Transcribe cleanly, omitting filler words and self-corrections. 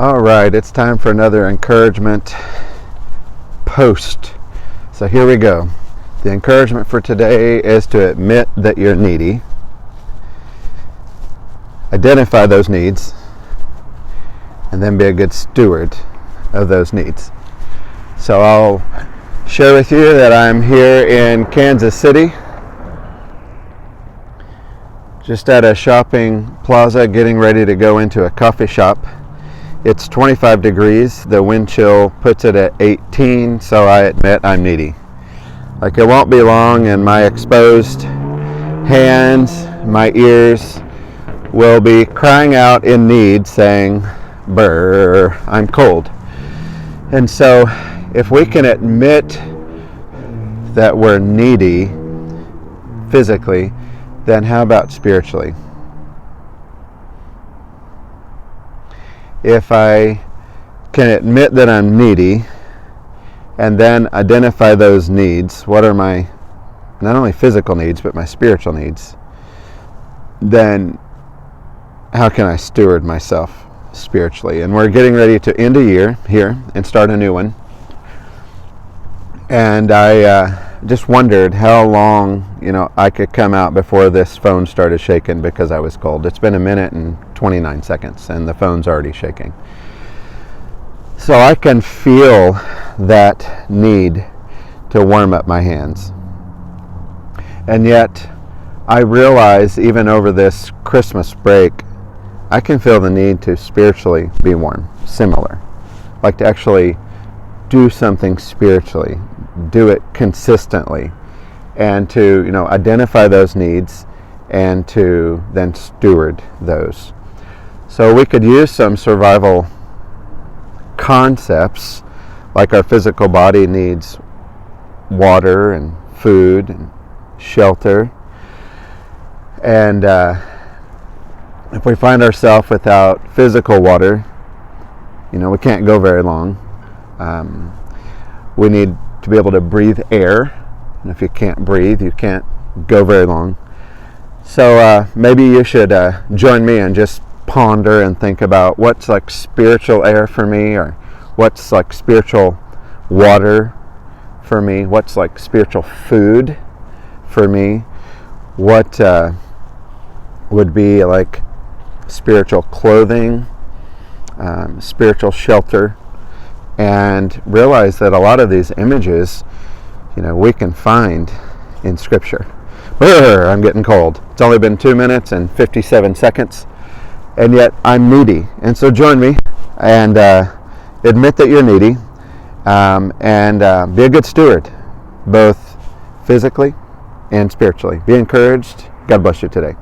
All right, it's time for another encouragement post. So here we go. The encouragement for today is to admit that you're needy, identify those needs, and then be a good steward of those needs. So I'll share with you that I'm here in Kansas City, just at a shopping plaza, getting ready to go into a coffee shop. It's 25 degrees. The wind chill puts it at 18, so I admit I'm needy. Like, it won't be long and my exposed hands, my ears will be crying out in need, saying, "Brr, I'm cold." And so if we can admit that we're needy physically, then how about spiritually? If I can admit that I'm needy and then identify those needs, what are my not only physical needs but my spiritual needs, then how can I steward myself spiritually? And we're getting ready to end a year here and start a new one. And I just wondered how long, I could come out before this phone started shaking because I was cold. It's been 1 minute and 29 seconds and the phone's already shaking. So I can feel that need to warm up my hands. And yet I realize, even over this Christmas break, I can feel the need to spiritually be warm, similar. Like to actually do something spiritually, do it consistently, and to identify those needs and to then steward those. So we could use some survival concepts, like our physical body needs water and food and shelter, and if we find ourselves without physical water, we can't go very long. We need to be able to breathe air, and if you can't breathe, you can't go very long. So maybe you should join me and just ponder and think about what's like spiritual air for me, or what's like spiritual water for me, what's like spiritual food for me, what would be like spiritual clothing, spiritual shelter, and realize that a lot of these images, we can find in Scripture. I'm getting cold. It's only been 2 minutes and 57 seconds, and yet I'm needy. And so join me and admit that you're needy, and be a good steward, both physically and spiritually. Be encouraged. God bless you today.